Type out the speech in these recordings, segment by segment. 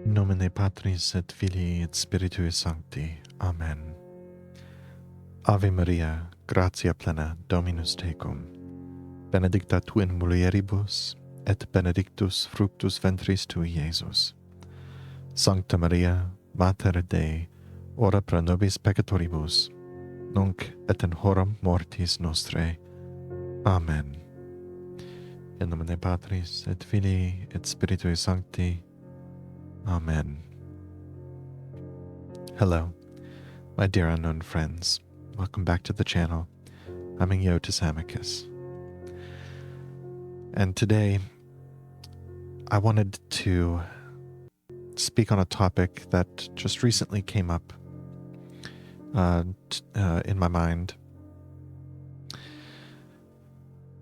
Nomine Patris et Filii et Spiritui Sancti. Amen. Ave Maria, gratia plena, Dominus tecum. Benedicta tu in mulieribus, et benedictus fructus ventris tui, Iesus. Sancta Maria, Mater Dei, ora pro nobis peccatoribus, nunc et in horam mortis nostrae. Amen. In nomine Patris et Filii et Spiritui Sancti. Amen. Hello, my dear unknown friends. Welcome back to the channel. I'm Iotis Amicus. And today, I wanted to speak on a topic that just recently came up in my mind.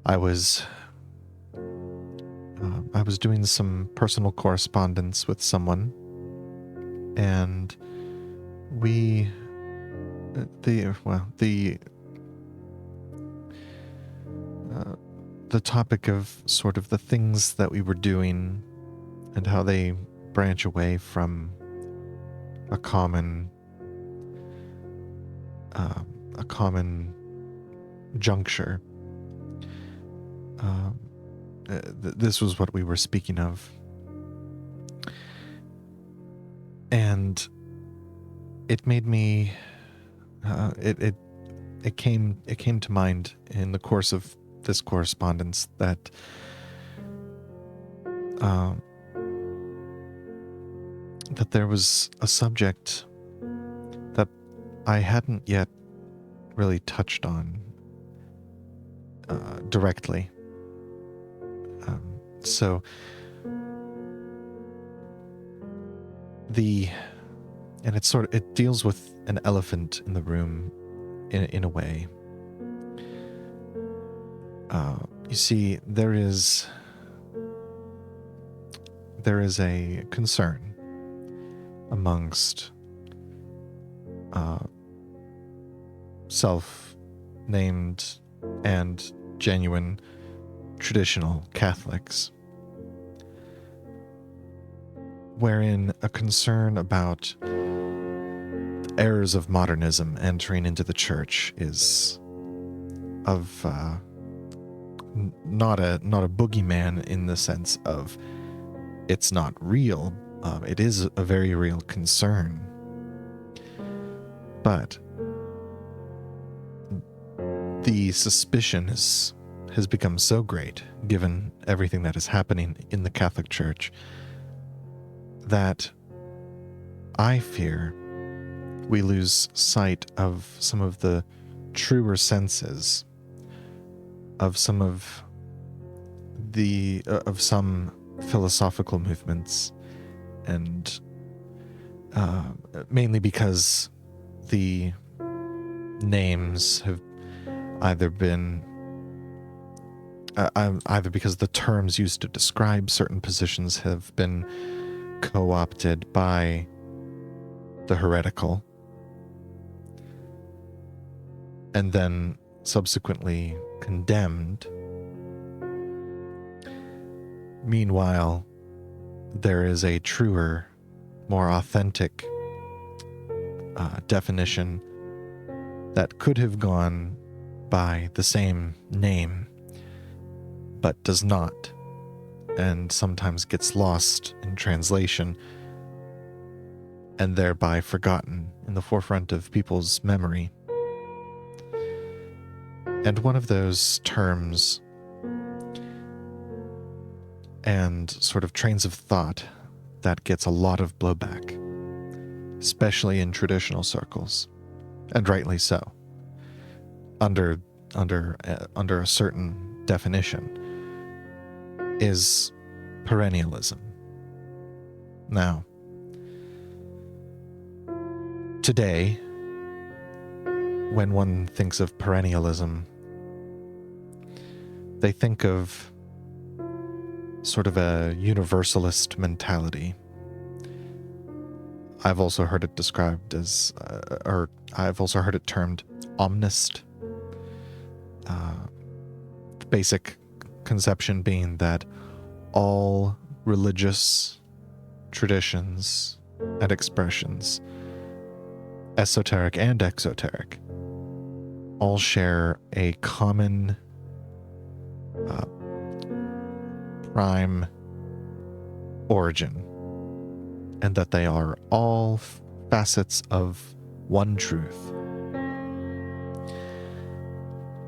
I was doing some personal correspondence with someone, and the topic of sort of the things that we were doing and how they branch away from a common juncture. This was what we were speaking of, and it made me. It came to mind in the course of this correspondence that that there was a subject that I hadn't yet really touched on directly. And it deals with an elephant in the room in a way. You see, there is a concern amongst self-named and genuine traditional Catholics, wherein a concern about errors of modernism entering into the church is of not a boogeyman in the sense of it's not real. It is a very real concern, but the suspicion has become so great, given everything that is happening in the Catholic Church, that I fear we lose sight of some of the truer senses of some philosophical movements, and mainly because the names have either because the terms used to describe certain positions have been co-opted by the heretical, and then subsequently condemned. Meanwhile, there is a truer, more authentic definition that could have gone by the same name, but does not, and sometimes gets lost in translation and thereby forgotten in the forefront of people's memory. And one of those terms and sort of trains of thought that gets a lot of blowback, especially in traditional circles, and rightly so, under a certain definition, is perennialism. Now, today, when one thinks of perennialism, they think of sort of a universalist mentality. I've also heard it described as, or I've also heard it termed omnist. The basic conception being that all religious traditions and expressions, esoteric and exoteric, all share a common prime origin, and that they are all facets of one truth.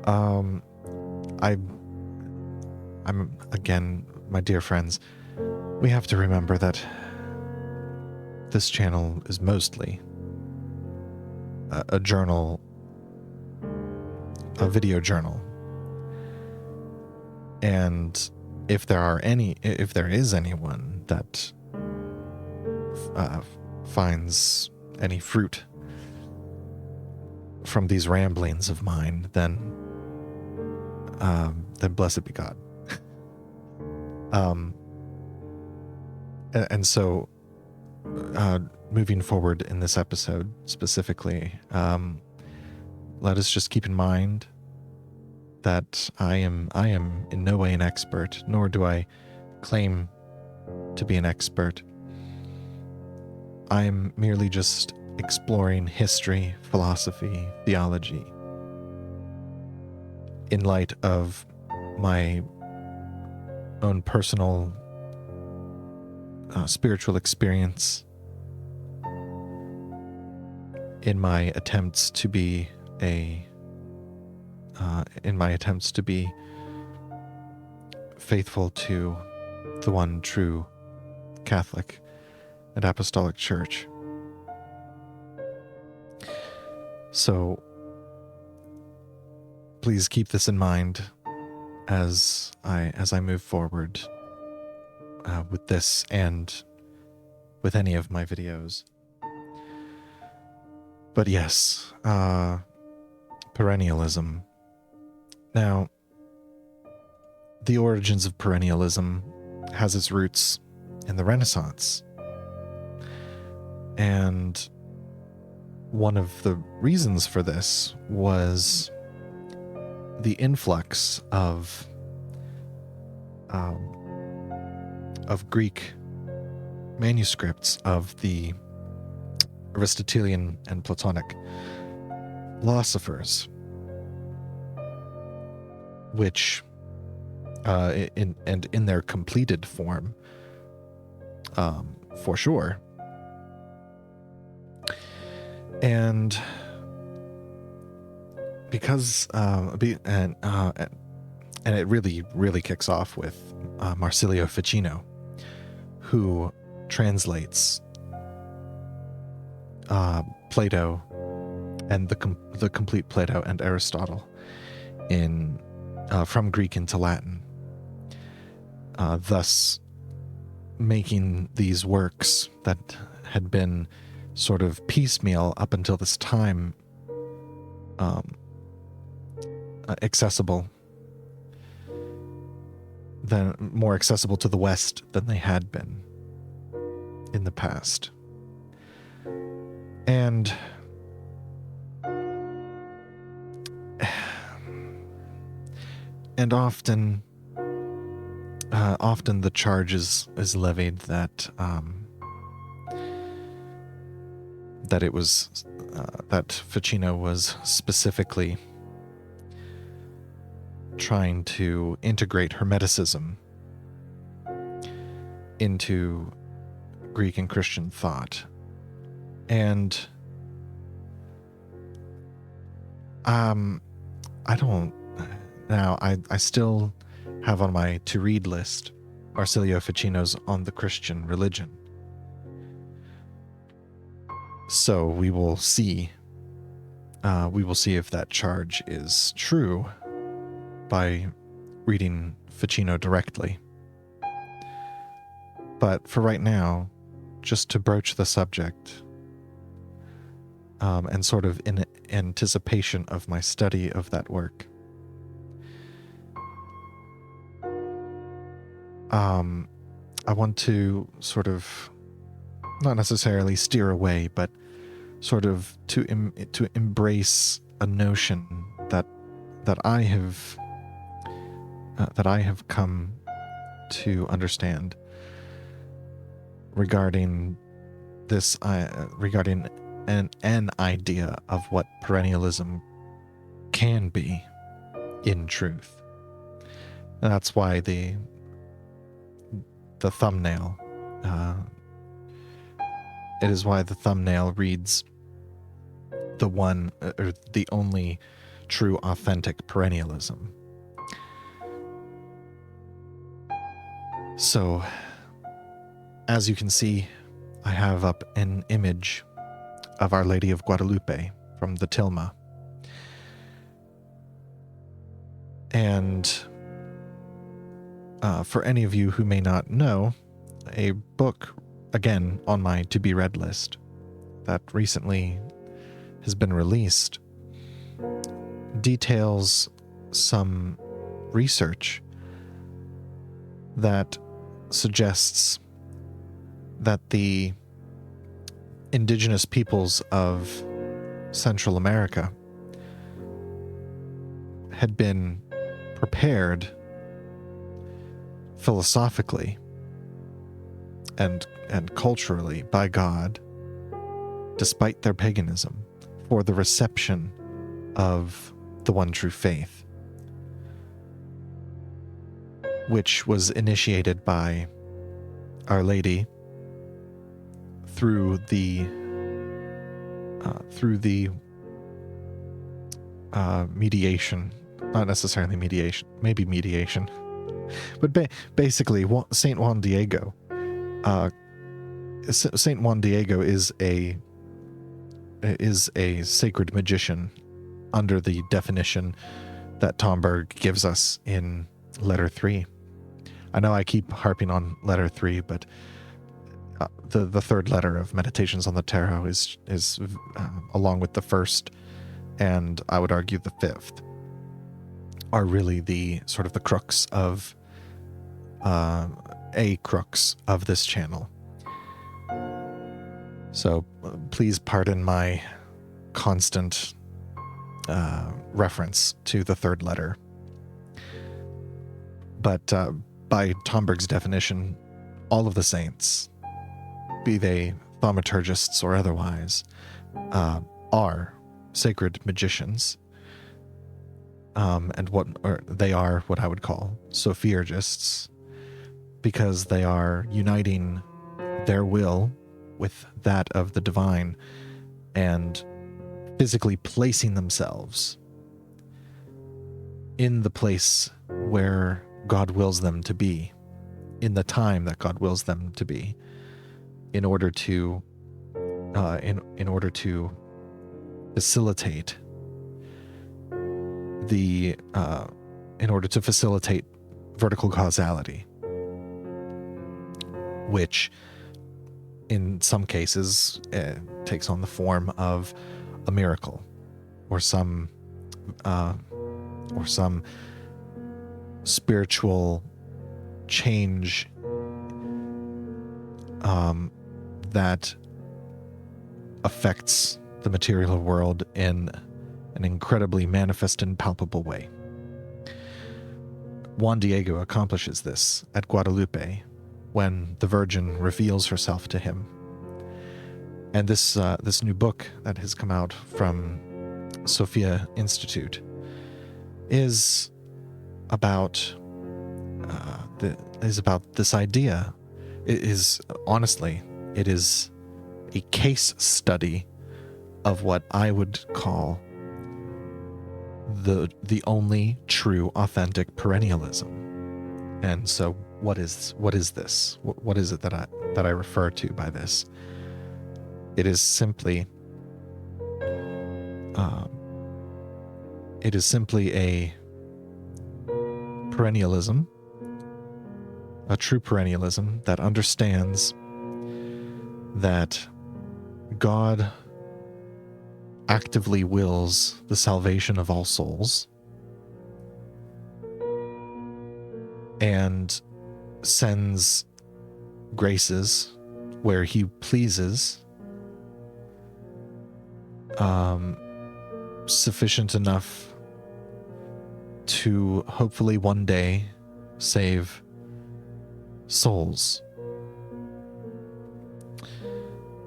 I'm again, my dear friends, we have to remember that this channel is mostly a journal, a video journal. And if there is anyone that finds any fruit from these ramblings of mine, then blessed be God. And so, moving forward in this episode specifically, let us just keep in mind that I am in no way an expert, nor do I claim to be an expert. I am merely just exploring history, philosophy, theology, in light of my own personal spiritual experience, in my attempts to be faithful to the one true Catholic and Apostolic Church. So please keep this in mind as I move forward with this and with any of my videos. But yes, perennialism. Now, the origins of perennialism has its roots in the Renaissance. And one of the reasons for this was the influx of Greek manuscripts of the Aristotelian and Platonic philosophers, which in their completed form, for sure. And because and it really kicks off with Marsilio Ficino, who translates Plato and the complete Plato and Aristotle from Greek into Latin, thus making these works that had been sort of piecemeal up until this time more accessible to the West than they had been in the past. And often the charge is levied that it was that Ficino was specifically trying to integrate Hermeticism into Greek and Christian thought. And I still have on my to-read list Marsilio Ficino's On the Christian Religion. So we will see if that charge is true by reading Ficino directly. But for right now, just to broach the subject, and sort of in anticipation of my study of that work, I want to sort of not necessarily steer away, but sort of to embrace a notion that I have come to understand regarding this, regarding an idea of what perennialism can be in truth. And that's why the thumbnail, it is why the thumbnail reads the one, or the only true authentic perennialism. So, as you can see, I have up an image of Our Lady of Guadalupe from the Tilma. And for any of you who may not know, a book, again, on my to-be-read list that recently has been released, details some research that suggests that the indigenous peoples of Central America had been prepared philosophically and culturally by God, despite their paganism, for the reception of the one true faith, which was initiated by Our Lady through the mediation, not necessarily mediation, maybe mediation, but basically Saint Juan Diego. Saint Juan Diego is a sacred magician under the definition that Tomberg gives us in letter 3. I know I keep harping on letter 3, but the third letter of Meditations on the Tarot is along with the first, and I would argue the fifth, are really the sort of the crux of crux of this channel. So please pardon my constant reference to the third letter. But by Tomberg's definition, all of the saints, be they thaumaturgists or otherwise, are sacred magicians. And they are what I would call Sophiergists, because they are uniting their will with that of the divine and physically placing themselves in the place where God wills them to be, in the time that God wills them to be, in order to facilitate vertical causality, which in some cases takes on the form of a miracle or some spiritual change that affects the material world in an incredibly manifest and palpable way. Juan Diego accomplishes this at Guadalupe when the Virgin reveals herself to him. And this new book that has come out from Sophia Institute is about this idea. It is a case study of what I would call the only true authentic perennialism. And so what is this? What is it that I refer to by this? It is simply a perennialism, a true perennialism that understands that God actively wills the salvation of all souls and sends graces where he pleases, sufficient enough to hopefully one day save souls.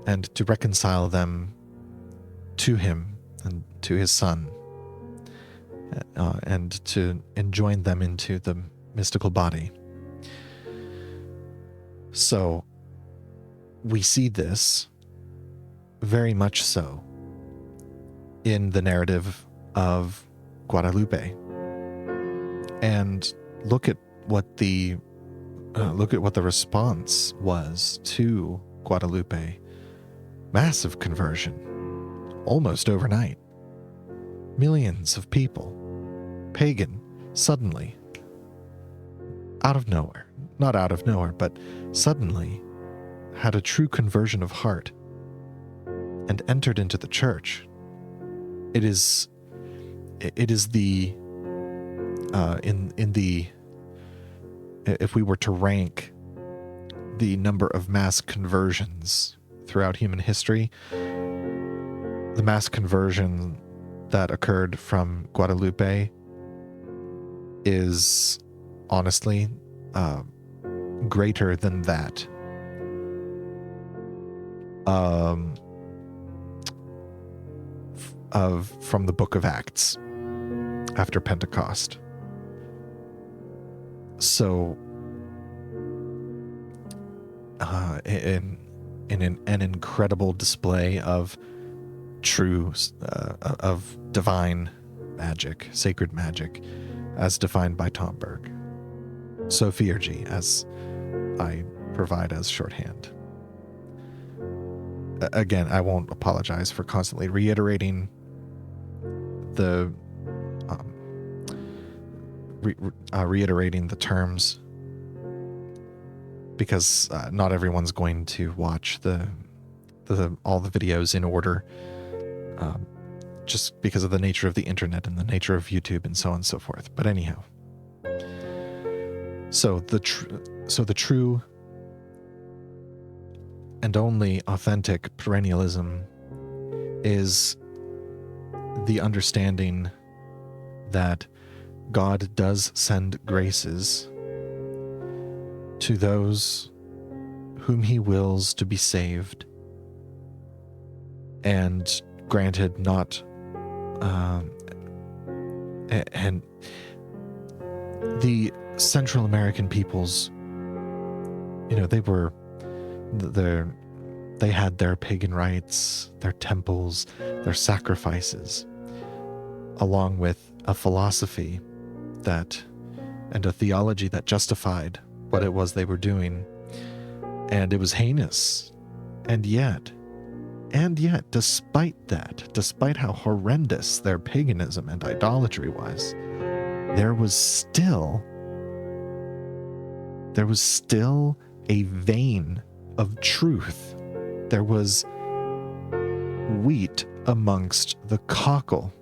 and to reconcile them to him and to his son, and to enjoin them into the mystical body. So we see this very much so in the narrative of Guadalupe. And look at what the response was to Guadalupe. Massive conversion, almost overnight. Millions of people, pagan, suddenly, out of nowhere, not out of nowhere, but suddenly had a true conversion of heart and entered into the church. It is the if we were to rank the number of mass conversions throughout human history, the mass conversion that occurred from Guadalupe is honestly greater than that from the book of Acts after Pentecost. So in an incredible display of true of divine magic, sacred magic, as defined by Tomberg. Sophiergy, as I provide as shorthand. Again, I won't apologize for constantly reiterating the terms, because not everyone's going to watch all the videos in order, just because of the nature of the internet and the nature of YouTube and so on and so forth. But anyhow, so the true and only authentic perennialism is the understanding that God does send graces to those whom he wills to be saved, and granted not and the Central American peoples, they had their pagan rites, their temples, their sacrifices, along with a philosophy and a theology that justified what it was they were doing. And it was heinous. And yet, despite that, despite how horrendous their paganism and idolatry was, there was still a vein of truth. There was wheat amongst the cockle.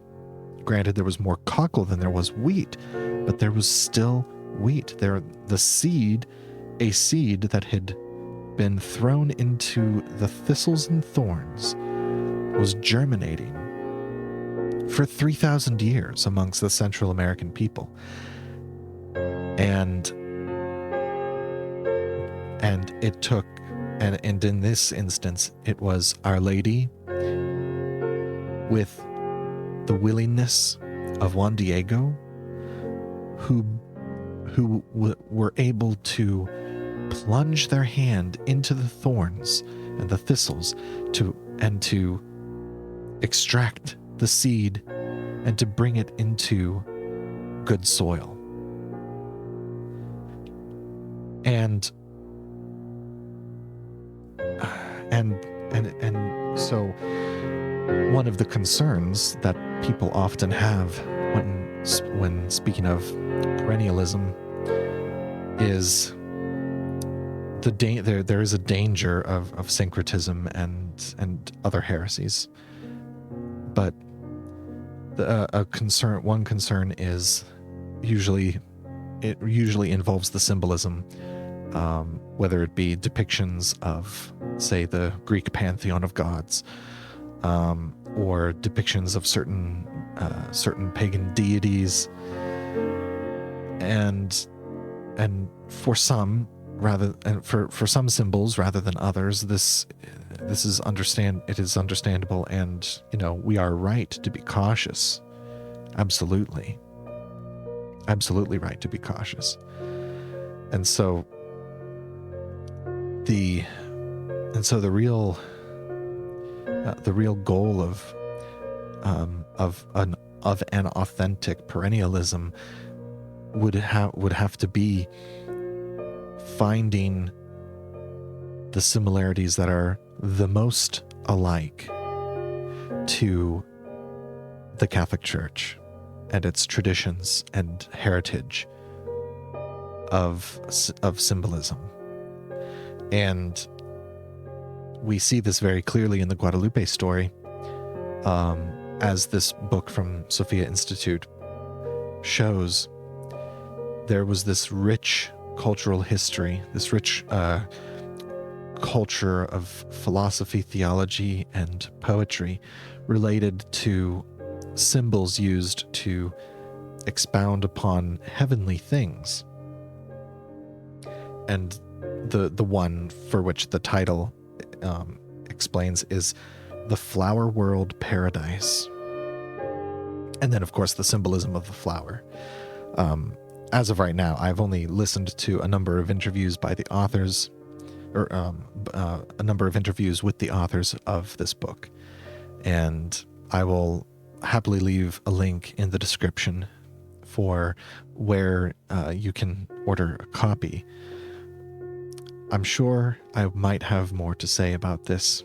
Granted, there was more cockle than there was wheat, but there was still wheat. A seed that had been thrown into the thistles and thorns was germinating for 3,000 years amongst the Central American people. And it took, and in this instance, it was Our Lady with the willingness of Juan Diego who were able to plunge their hand into the thorns and the thistles to extract the seed and to bring it into good soil. And so one of the concerns that people often have when speaking of perennialism is there is a danger of syncretism and other heresies. But one concern is usually involves the symbolism, whether it be depictions of, say, the Greek pantheon of gods, or depictions of certain pagan deities, and for some, and for some symbols rather than others, it is understandable, and we are right to be cautious. Absolutely right to be cautious. And so the real goal of an authentic perennialism would have to be finding the similarities that are the most alike to the Catholic Church and its traditions and heritage of symbolism. And we see this very clearly in the Guadalupe story, as this book from Sophia Institute shows. There was this rich cultural history, this rich culture of philosophy, theology, and poetry related to symbols used to expound upon heavenly things. And the one for which the title explains is the flower world paradise. And then, of course, the symbolism of the flower. As of right now, I've only listened to a number of interviews by the authors, or a number of interviews with the authors of this book. And I will happily leave a link in the description for where you can order a copy. I'm sure I might have more to say about this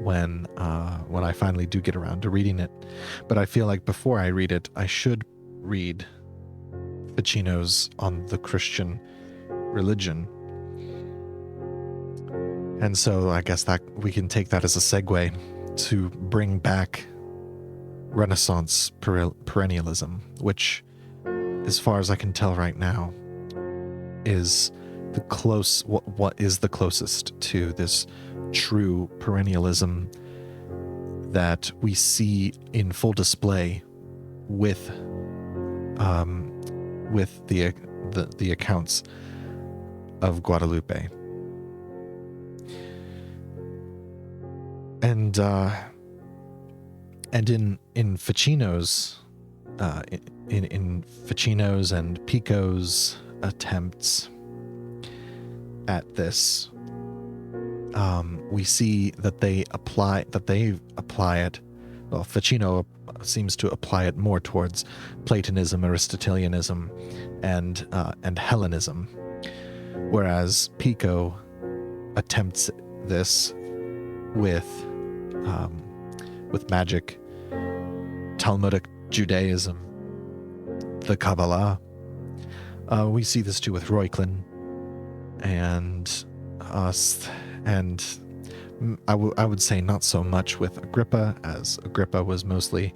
when I finally do get around to reading it. But I feel like before I read it, I should read Ficino's On the Christian Religion. And so I guess that we can take that as a segue to bring back Renaissance perennialism, which, as far as I can tell right now, is what is the closest to this true perennialism that we see in full display with the accounts of Guadalupe. And in Ficino's in Ficino's and Pico's attempts at this, we see that they apply it. Well, Ficino seems to apply it more towards Platonism, Aristotelianism, and Hellenism, whereas Pico attempts this with magic, Talmudic Judaism, the Kabbalah. We see this too with Reuchlin and us, and I would say not so much with Agrippa, as Agrippa was mostly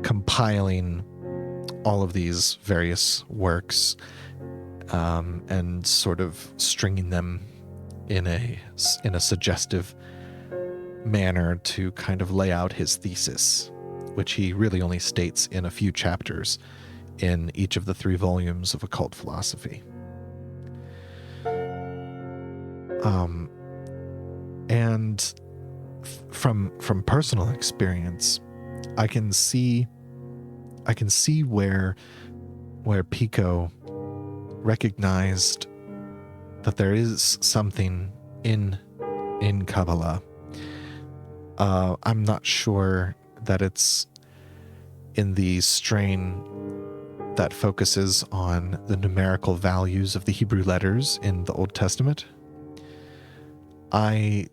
compiling all of these various works and sort of stringing them in a suggestive manner to kind of lay out his thesis, which he really only states in a few chapters in each of the 3 volumes of occult philosophy. And from personal experience, I can see where Pico recognized that there is something in Kabbalah. I'm not sure that it's in the strain that focuses on the numerical values of the Hebrew letters in the Old Testament. I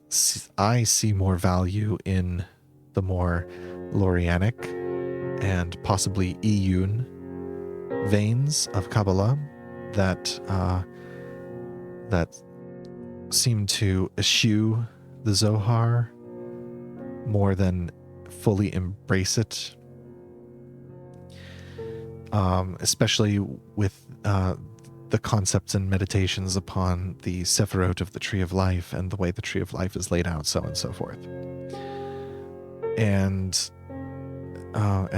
see more value in the more Lorianic and possibly Iyun veins of Kabbalah that seem to eschew the Zohar more than fully embrace it, especially with the concepts and meditations upon the Sephirot of the Tree of Life and the way the Tree of Life is laid out, so on and so forth. And I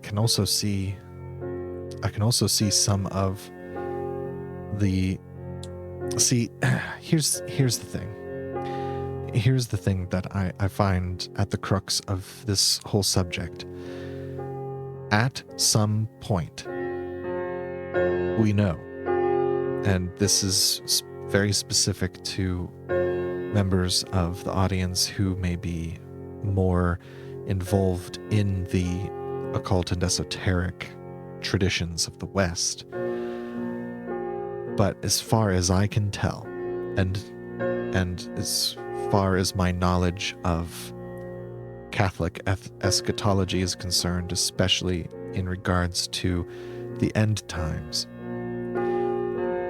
can also see see some of the... See, here's the thing. Here's the thing that I find at the crux of this whole subject. At some point, we know, and this is very specific to members of the audience who may be more involved in the occult and esoteric traditions of the West. But as far as I can tell, and as far as my knowledge of Catholic eschatology is concerned, especially in regards to the end times,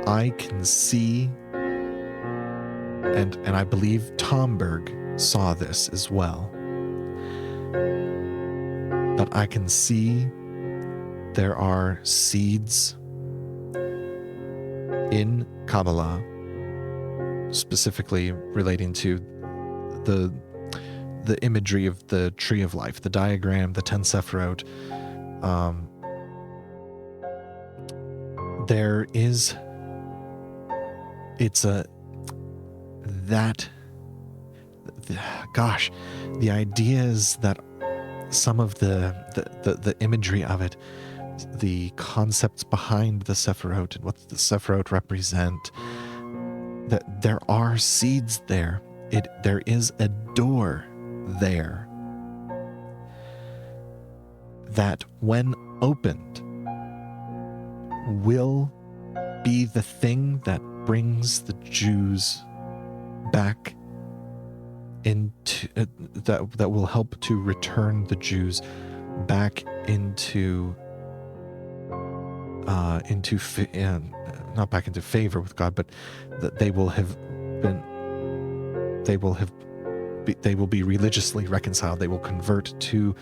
I can see, and I believe Tomberg saw this as well, but I can see there are seeds in Kabbalah, specifically relating to the imagery of the tree of life, the diagram, the 10 Sephirot. There is, the idea is that some of the imagery of it, the concepts behind the Sephirot and what the Sephirot represent, that there are seeds there. There is a door there that, when opened, will be the thing that brings the Jews back into that will help to return the Jews back into not back into favor with God, but that they will be religiously reconciled. They will convert to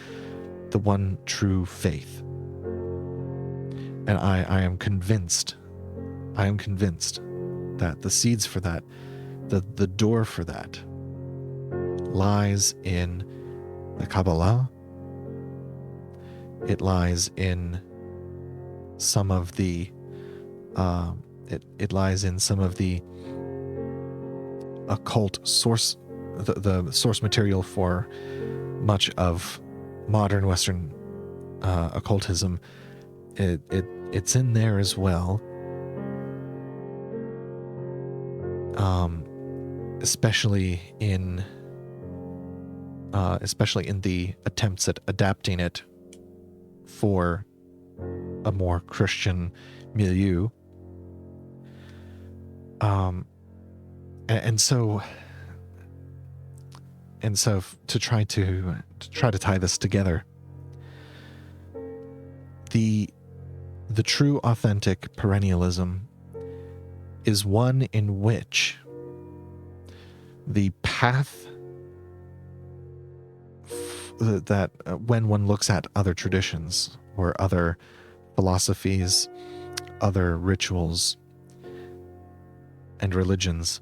the one true faith. And I am convinced that the seeds for that, the door for that, lies in the Kabbalah. It lies in some of the it lies in some of the occult source, the source material for much of modern Western occultism. It's in there as well, especially in the attempts at adapting it for a more Christian milieu. And so to try to tie this together, the true authentic perennialism is one in which the path that when one looks at other traditions or other philosophies, other rituals and religions,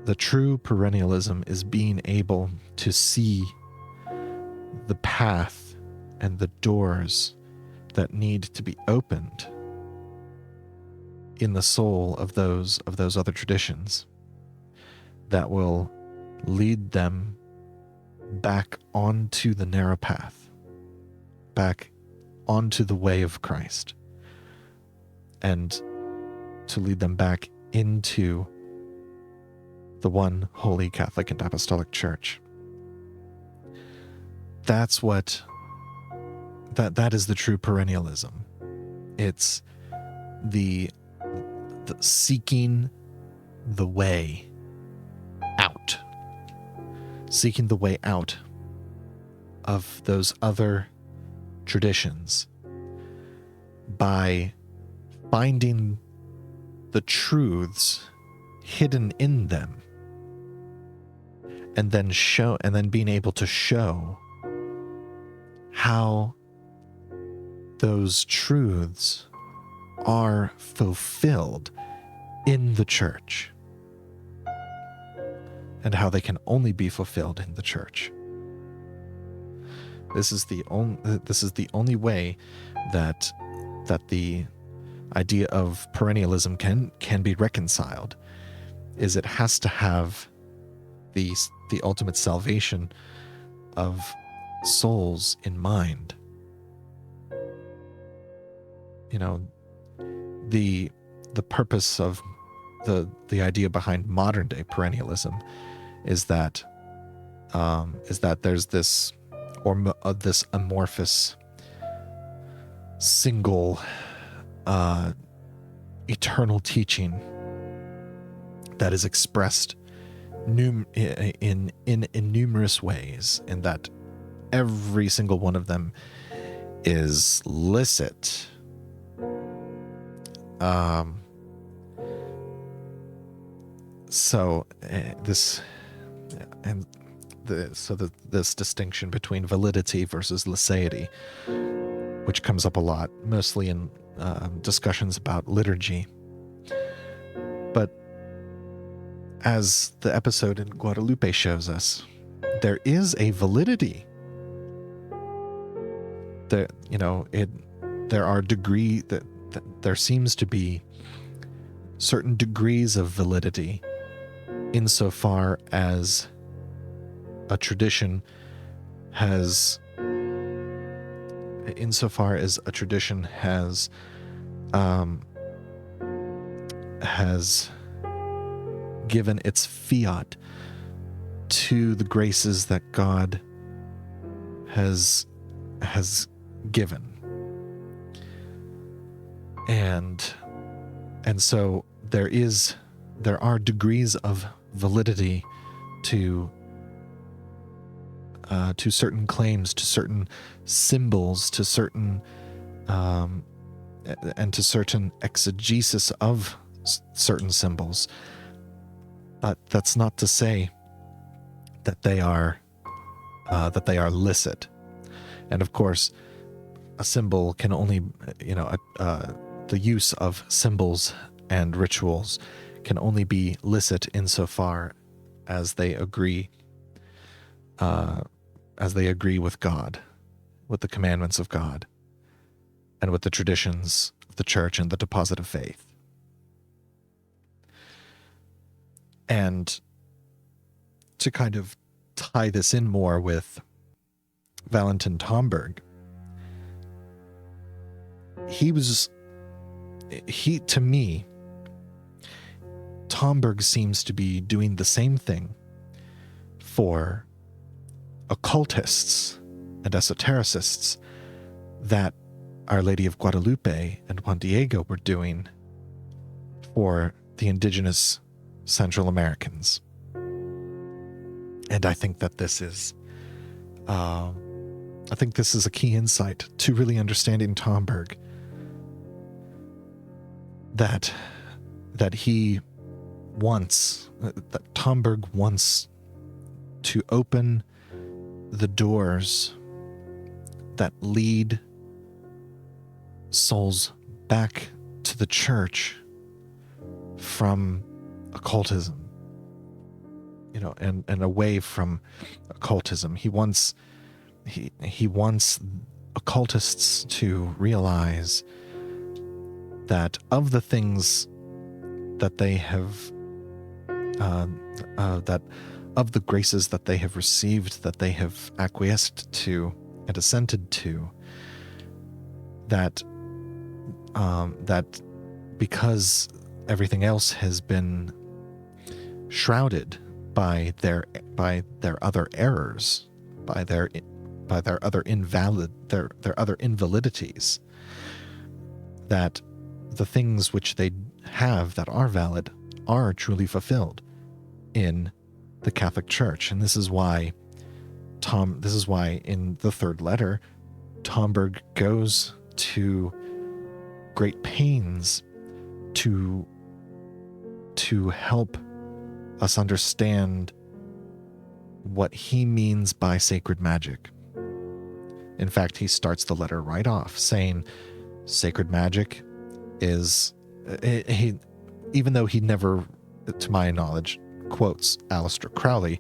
the true perennialism is being able to see the path and the doors that need to be opened in the soul of those other traditions that will lead them back onto the narrow path, back onto the way of Christ, and to lead them back into the one holy Catholic and Apostolic Church. That's what that is the true perennialism. It's the seeking the way out. Seeking the way out of those other traditions by finding the truths hidden in them, and then being able to show how those truths are fulfilled in the church, and how they can only be fulfilled in the church. This is the only way that the idea of perennialism can be reconciled, is it has to have the ultimate salvation of souls in mind. You know, the purpose of the idea behind modern day perennialism is that there's this amorphous single eternal teaching that is expressed in numerous ways, and that every single one of them is licit. This distinction between validity versus licity, which comes up a lot, mostly in discussions about liturgy. But as the episode in Guadalupe shows us, there is a validity. There seems to be certain degrees of validity insofar as a tradition has given its fiat to the graces that God has given. And so there are degrees of validity to certain claims, to certain symbols, to certain and to certain exegesis of certain symbols. But that's not to say that they are licit. And of course, a symbol can only, the use of symbols and rituals can only be licit insofar as they agree with God, with the commandments of God, and with the traditions of the church and the deposit of faith. And to kind of tie this in more with Valentin Tomberg, to me, Tomberg seems to be doing the same thing for occultists and esotericists that Our Lady of Guadalupe and Juan Diego were doing for the indigenous Central Americans. And I think that this is a key insight to really understanding Tomberg, that Tomberg wants to open the doors that lead souls back to the church from occultism, and away from occultism. He wants occultists to realize that of the things that they have, of the graces that they have received, that they have acquiesced to and assented to, that because everything else has been shrouded by their other errors, by their other invalidities, that the things which they have that are valid are truly fulfilled in the Catholic Church. And this is why in the third letter, Tomberg goes to great pains to help us understand what he means by sacred magic. In fact, he starts the letter right off saying sacred magic is, even though he never, to my knowledge, quotes Aleister Crowley,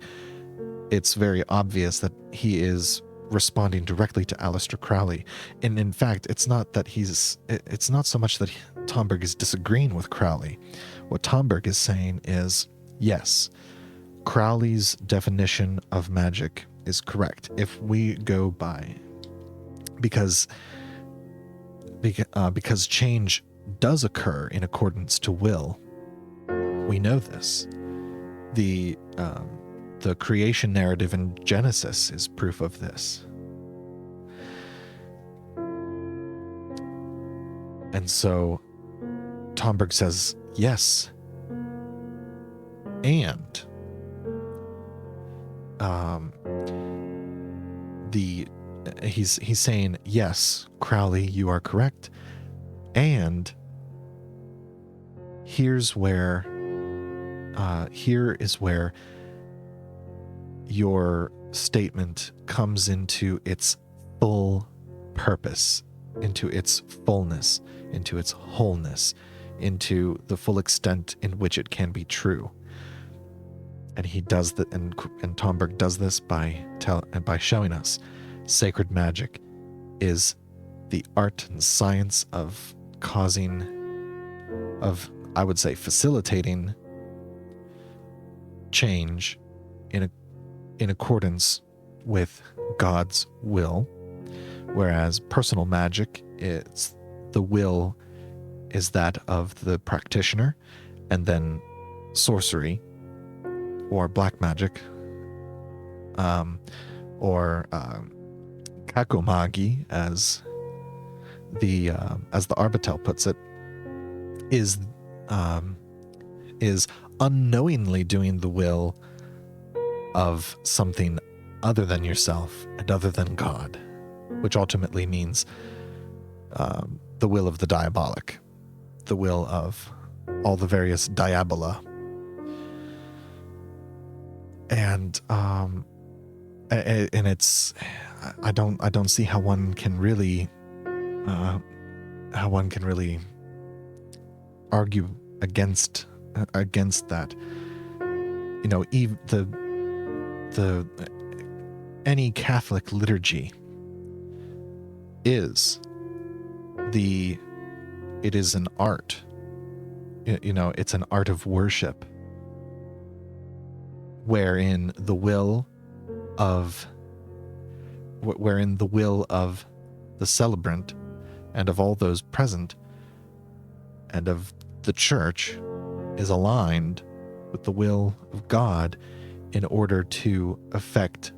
it's very obvious that he is responding directly to Aleister Crowley. And in fact, it's not so much that Tomberg is disagreeing with Crowley. What Tomberg is saying is, yes, Crowley's definition of magic is correct. If we go by, because change does occur in accordance to will. We know this. The creation narrative in Genesis is proof of this. And so Tomberg says, yes. And he's saying, yes, Crowley, you are correct. And here is where your statement comes into its full purpose, into its fullness, into its wholeness, into the full extent in which it can be true. And he does that, and Tomberg does this by showing us sacred magic is the art and science of I would say, facilitating change in accordance with God's will, whereas personal magic, the will is that of the practitioner, and then sorcery or black magic, or kakomagi, as the Arbatel puts it, is unknowingly doing the will of something other than yourself and other than God, which ultimately means the will of the diabolic, the will of all the various diabola. And it's, I don't see how one can really argue against that. You know, any Catholic liturgy is an art. You know, it's an art of worship, wherein the will of the celebrant and of all those present and of the church is aligned with the will of God in order to effect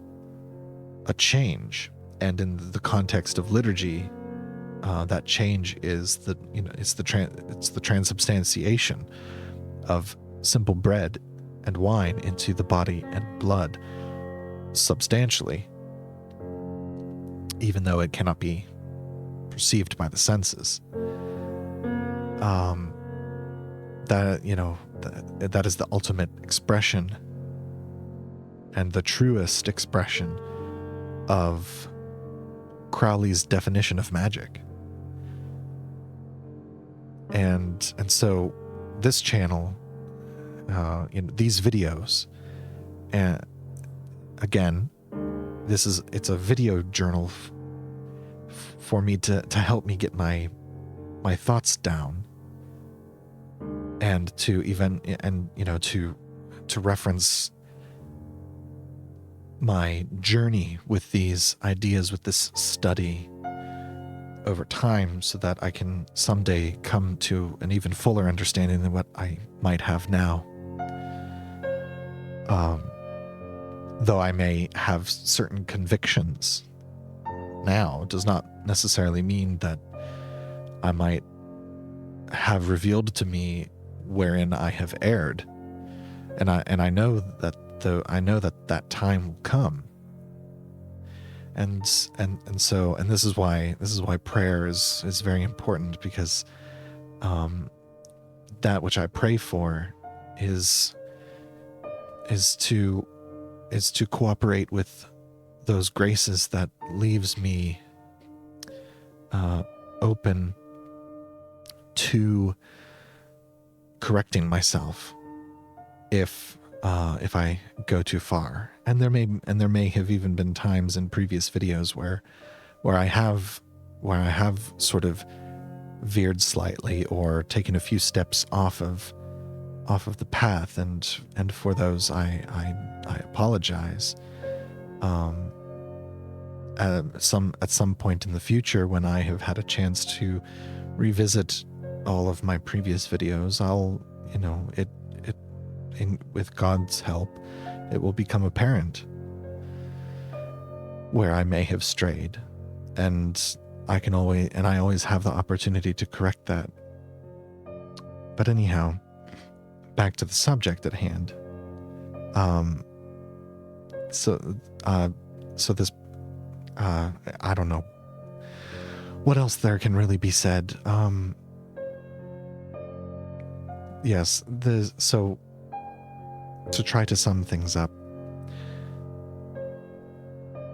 a change. And in the context of liturgy, that change is it's the transubstantiation of simple bread and wine into the body and blood substantially, even though it cannot be perceived by the senses. That is the ultimate expression and the truest expression of Crowley's definition of magic. And so this channel, these videos, and again, it's a video journal for me to help me get my thoughts down, and to reference my journey with these ideas, with this study over time, so that I can someday come to an even fuller understanding than what I might have now. Though I may have certain convictions now, it does not necessarily mean that I might have revealed to me wherein I have erred. And I know that that time will come. And this is why prayer is very important, because that which I pray for is to cooperate with those graces that leaves me open to correcting myself if if I go too far. And there may have even been times in previous videos where I have sort of veered slightly or taken a few steps off of the path, and for those I apologize. At some point in the future, when I have had a chance to revisit all of my previous videos, I'll, with God's help, it will become apparent where I may have strayed, and I always have the opportunity to correct that. But anyhow, back to the subject at hand. So this, I don't know what else there can really be said. Yes, so to try to sum things up,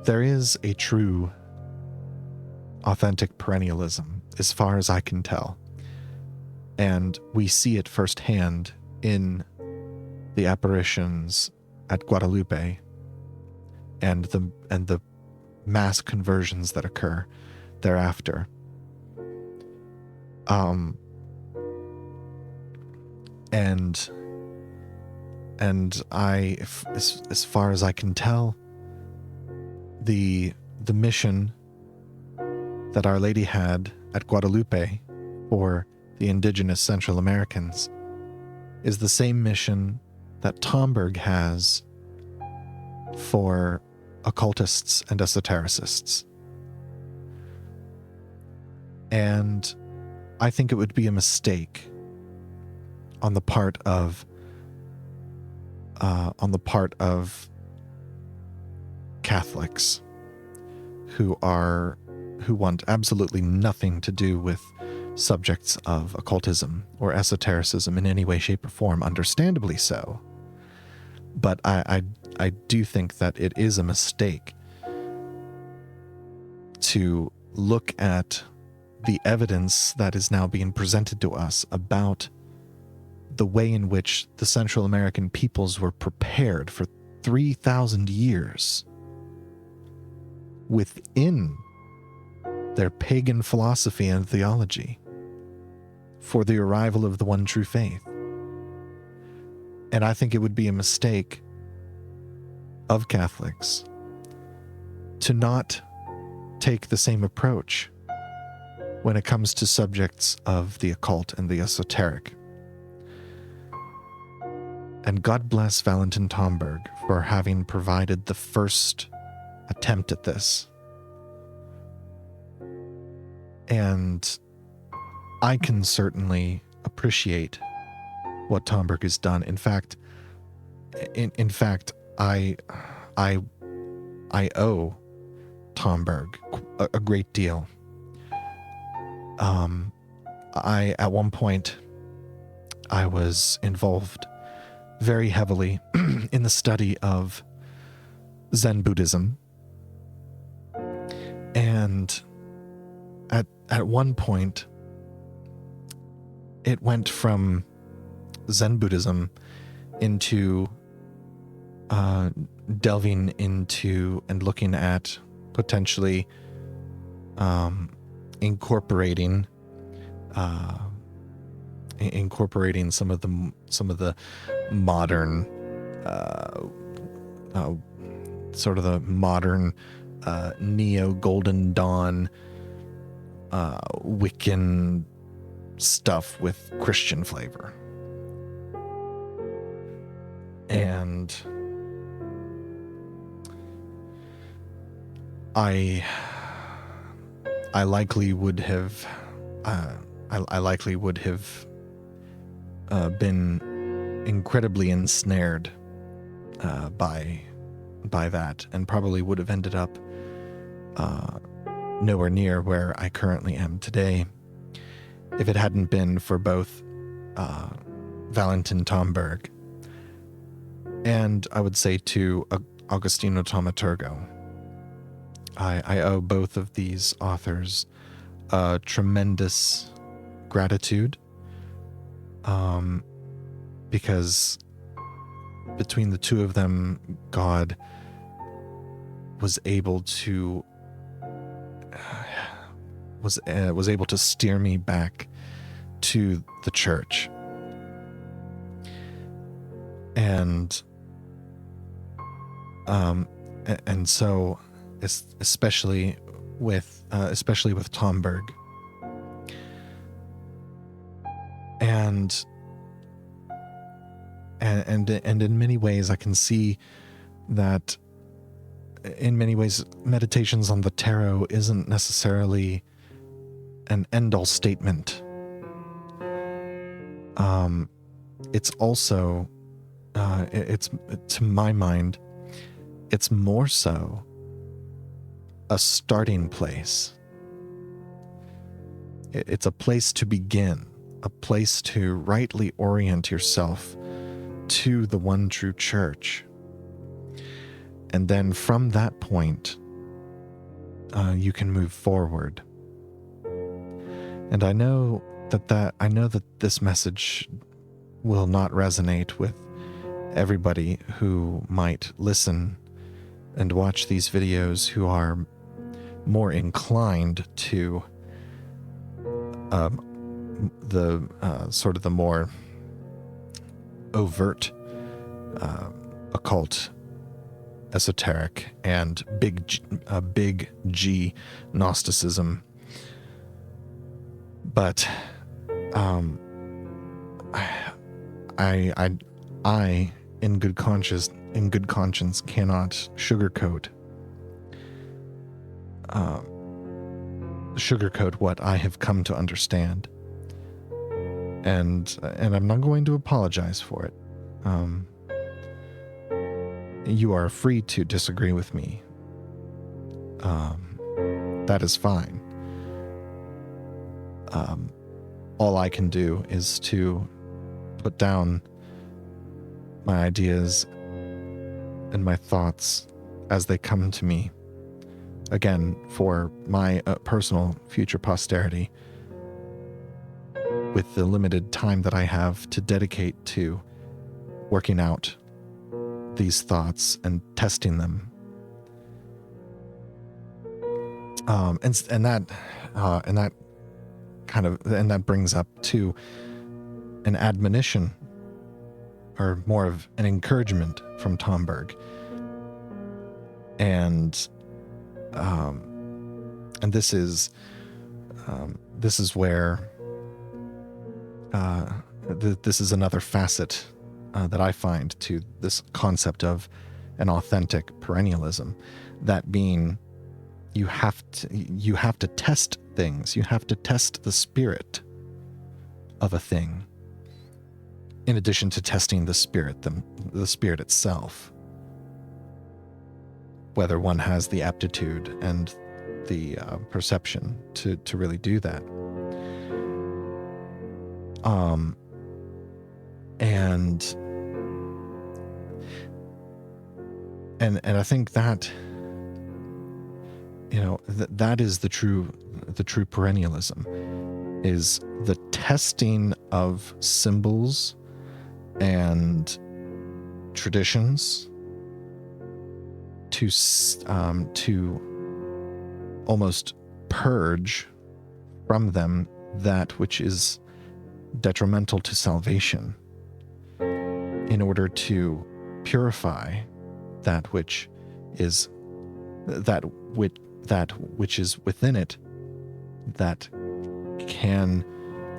there is a true, authentic perennialism, as far as I can tell. And we see it firsthand in the apparitions at Guadalupe and the mass conversions that occur thereafter. And as far as I can tell, the mission that Our Lady had at Guadalupe for the indigenous Central Americans is the same mission that Tomberg has for occultists and esotericists. And I think it would be a mistake on the part of Catholics who want absolutely nothing to do with subjects of occultism or esotericism in any way, shape, or form, understandably so. But I do think that it is a mistake to look at the evidence that is now being presented to us about the way in which the Central American peoples were prepared for 3,000 years within their pagan philosophy and theology for the arrival of the one true faith. And I think it would be a mistake of Catholics to not take the same approach when it comes to subjects of the occult and the esoteric. And God bless Valentin Tomberg for having provided the first attempt at this. And I can certainly appreciate what Tomberg has done. In fact, I owe Tomberg a great deal. At one point, I was involved very heavily in the study of Zen Buddhism. And at one point, it went from Zen Buddhism into delving into and looking at potentially incorporating some of the modern sort of the modern neo Golden Dawn Wiccan stuff with Christian flavor. And I likely would have been incredibly ensnared by that, and probably would have ended up nowhere near where I currently am today if it hadn't been for both Valentin Tomberg and, I would say, to Agostino Thaumaturgo. I owe both of these authors tremendous gratitude, because between the two of them, God was able to was able to steer me back to the church. And so especially with Tomberg, and in many ways I can see that in many ways meditations on the tarot isn't necessarily an end-all statement. It's also it's, to my mind, it's more so a starting place. It's a place to begin, a place to rightly orient yourself to the one true church. And then from that point, you can move forward. And I know that this message will not resonate with everybody who might listen and watch these videos, who are more inclined to the sort of the more overt occult, esoteric, and big G Gnosticism. But I in good conscience cannot sugarcoat what I have come to understand, and I'm not going to apologize for it. You are free to disagree with me. That is fine. All I can do is to put down my ideas and my thoughts as they come to me, again, for my personal future posterity, with the limited time that I have to dedicate to working out these thoughts and testing them. And that brings up to an admonition, or more of an encouragement from Tomberg. And this is where this is another facet that I find to this concept of an authentic perennialism. That being, you have to test things. You have to test the spirit of a thing, in addition to testing the spirit itself, whether one has the aptitude and the perception to really do that. And I think that, that is the true perennialism, is the testing of symbols and traditions to almost purge from them that which is detrimental to salvation, in order to purify that which is within it, that can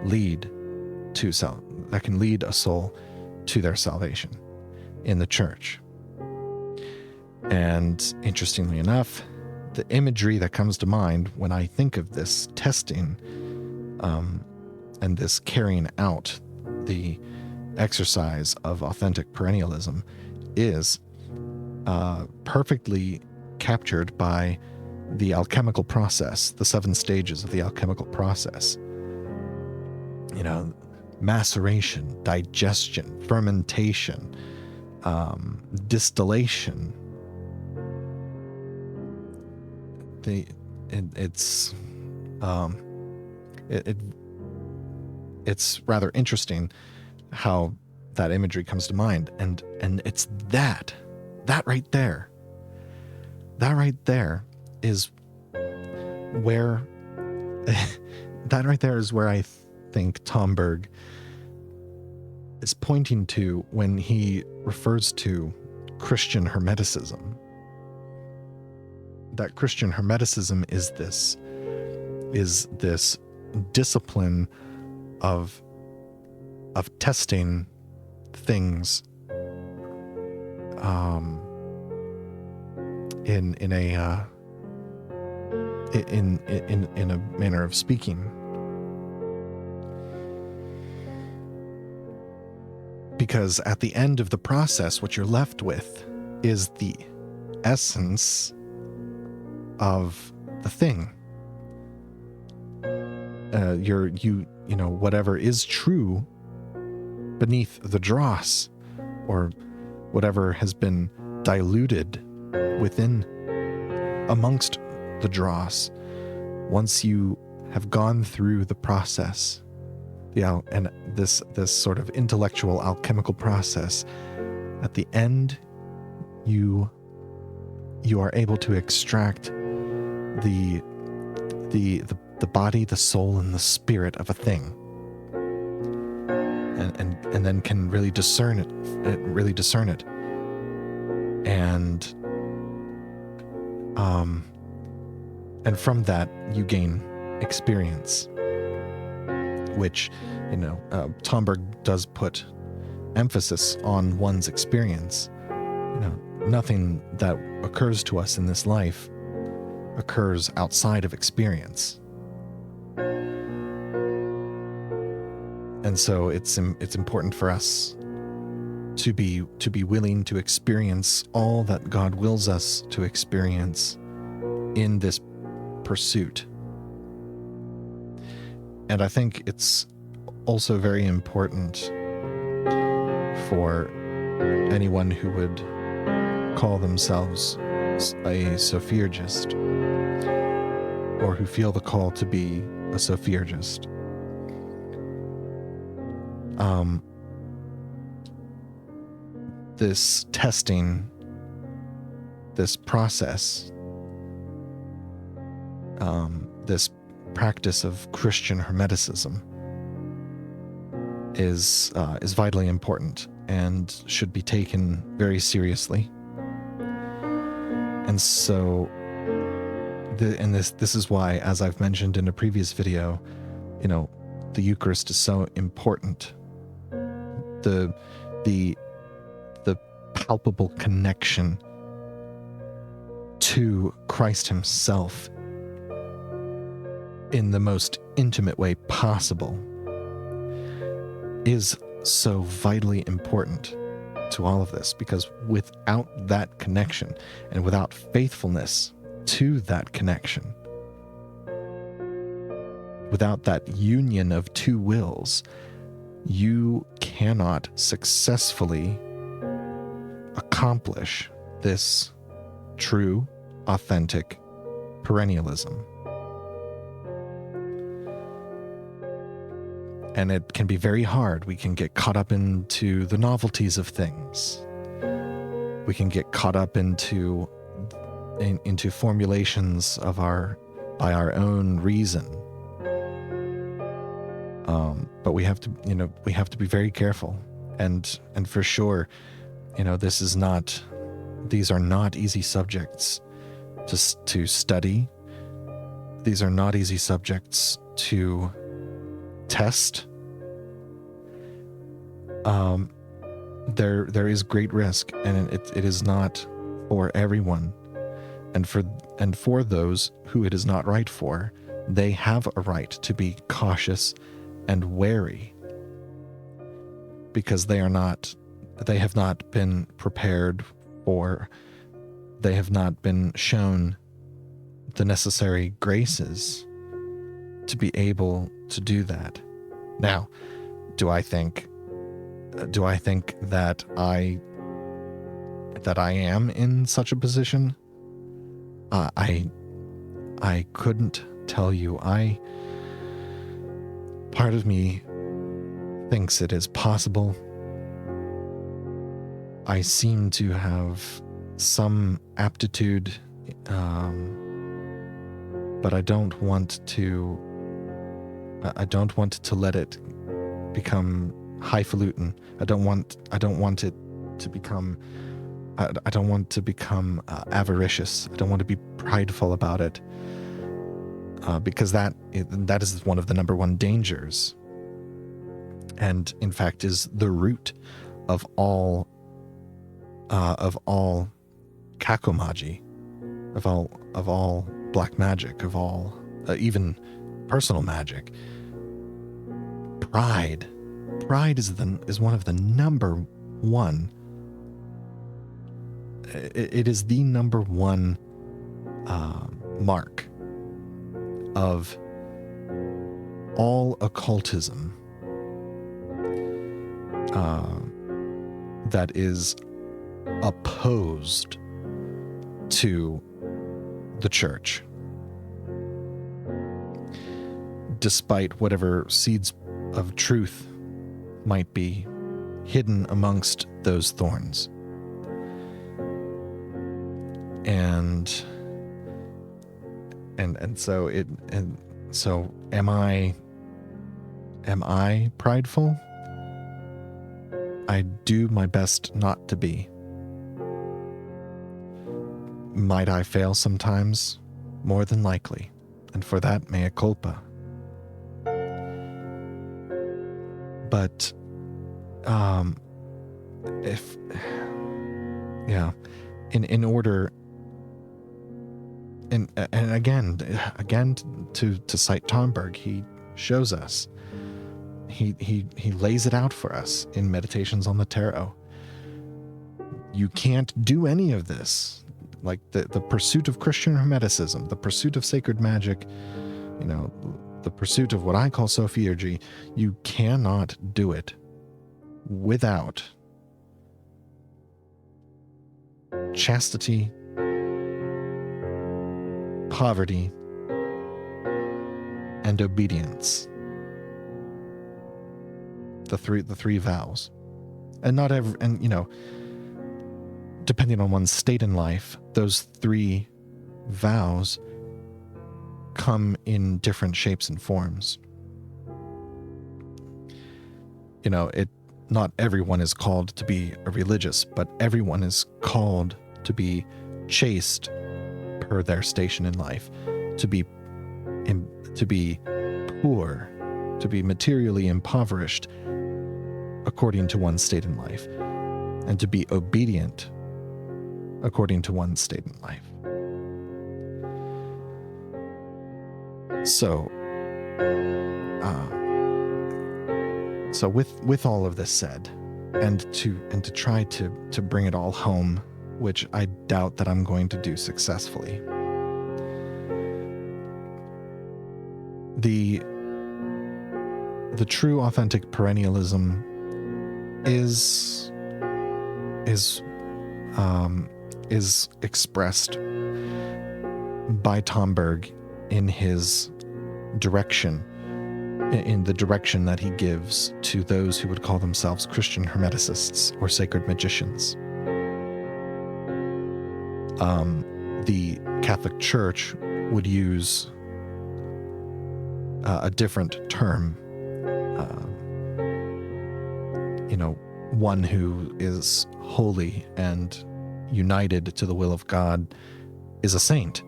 lead a soul to their salvation in the church. And interestingly enough, the imagery that comes to mind when I think of this testing and this carrying out the exercise of authentic perennialism is perfectly captured by the alchemical process, the 7 stages of the alchemical process. Maceration, digestion, fermentation, distillation. It's rather interesting how that imagery comes to mind, and it's that right there. That right there is where that right there is where I think Tomberg is pointing to when he refers to Christian Hermeticism. That Christian Hermeticism is this discipline of testing things in a manner of speaking, because at the end of the process, what you're left with is the essence of the thing. Whatever is true beneath the dross, or whatever has been diluted within amongst the dross, once you have gone through the process, and this sort of intellectual alchemical process, at the end you are able to extract the body, the soul, and the spirit of a thing, and then can really discern it, and from that you gain experience, which Tomberg does put emphasis on one's experience. Nothing that occurs to us in this life occurs outside of experience. And so it's important for us to be willing to experience all that God wills us to experience in this pursuit. And I think it's also very important for anyone who would call themselves a Sophiergist, or who feel the call to be a Sophiergist. This testing, this process, this practice of Christian Hermeticism is vitally important and should be taken very seriously. And so, this is why, as I've mentioned in a previous video, the Eucharist is so important. The palpable connection to Christ himself in the most intimate way possible is so vitally important to all of this, because without that connection and without faithfulness to that connection, without that union of two wills, you cannot successfully accomplish this true, authentic perennialism. And it can be very hard. We can get caught up into the novelties of things. We can get caught up into formulations by our own reason. But we have to be very careful, and for sure, these are not easy subjects to study. These are not easy subjects to test. There is great risk, and it is not for everyone, and for those who it is not right for, they have a right to be cautious and wary, because they have not been prepared, or they have not been shown the necessary graces to be able to do that. Now, do I think that I am in such a position? I couldn't tell you. Part of me thinks it is possible, I seem to have some aptitude, but I don't want to let it become highfalutin. I don't want it to become avaricious. I don't want to be prideful about it, because that is one of the number one dangers, and in fact is the root of all kakomaji, of all black magic, of all even personal magic. Pride is one of the number one. It is the number one mark of all occultism that is opposed to the church, despite whatever seeds of truth might be hidden amongst those thorns. And so am I prideful? I do my best not to be. Might I fail sometimes? More than likely. And for that, mea culpa. But, in order, and again, to cite Tomberg, he shows us, he lays it out for us in Meditations on the Tarot. You can't do any of this. Like the pursuit of Christian Hermeticism, the pursuit of sacred magic, the pursuit of what I call Sophiergy, you cannot do it without chastity, poverty, and obedience. The three vows. And not every, depending on one's state in life, those three vows come in different shapes and forms. Not everyone is called to be a religious, but everyone is called to be chaste per their station in life, to be poor, to be materially impoverished according to one's state in life, and to be obedient according to one's state in life. So with all of this said, and to try to bring it all home, which I doubt that I'm going to do successfully, the true authentic perennialism is expressed by Tomberg in his direction, in the direction that he gives to those who would call themselves Christian Hermeticists or sacred magicians. The Catholic Church would use a different term, one who is holy and united to the will of God is a saint.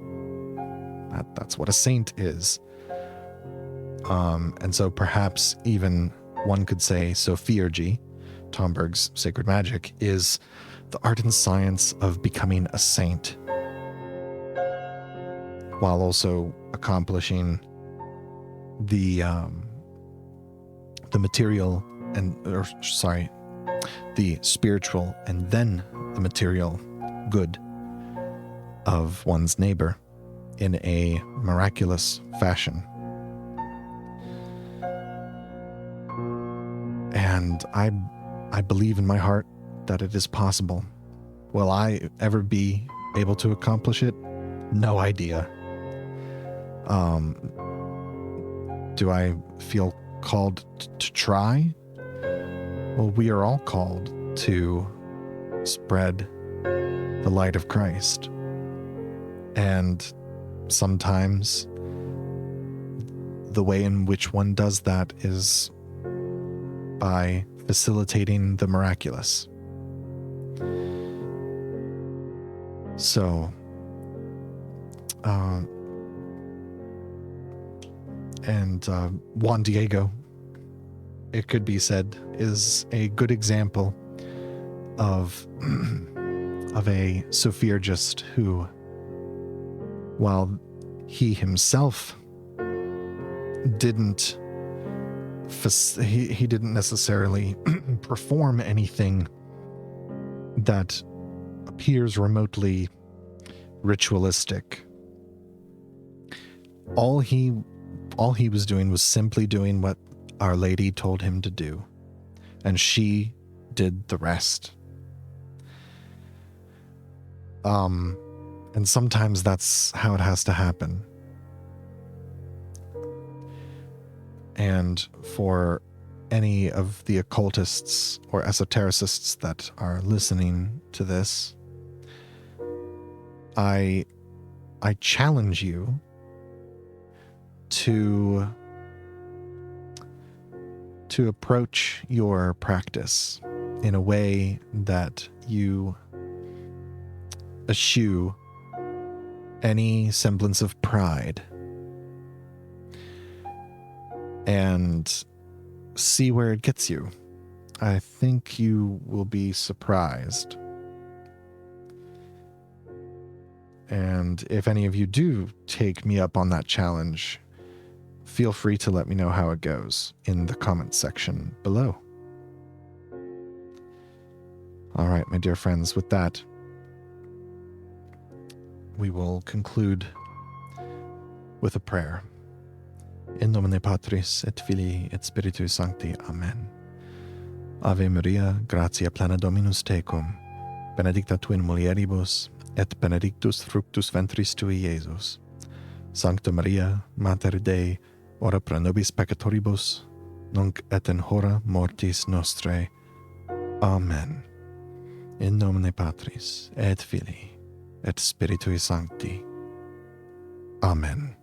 That's what a saint is. And so perhaps even one could say Sophiergy, Tomberg's sacred magic, is the art and science of becoming a saint, while also accomplishing the material the spiritual and then the material good of one's neighbor in a miraculous fashion. And I believe in my heart that it is possible. Will I ever be able to accomplish it? No idea. Do I feel called to try? Well, we are all called to spread the light of Christ. And sometimes the way in which one does that is by facilitating the miraculous. So, Juan Diego, it could be said, is a good example of a Sophiergist who, while he himself didn't necessarily perform anything that appears remotely ritualistic, all he was doing was simply doing what Our Lady told him to do, and she did the rest. And sometimes that's how it has to happen. And for any of the occultists or esotericists that are listening to this, I challenge you to approach your practice in a way that you eschew any semblance of pride, and see where it gets you. I think you will be surprised. And if any of you do take me up on that challenge, feel free to let me know how it goes in the comments section below. All right, my dear friends, with that, we will conclude with a prayer. In nomine Patris et Filii et Spiritui Sancti. Amen. Ave Maria, gratia plena Dominus tecum, benedicta tu in mulieribus, et benedictus fructus ventris tui, Iesus. Sancta Maria, Mater Dei, ora pro nobis peccatoribus, nunc et in hora mortis nostrae. Amen. In nomine Patris et Filii et Spiritui Sancti. Amen.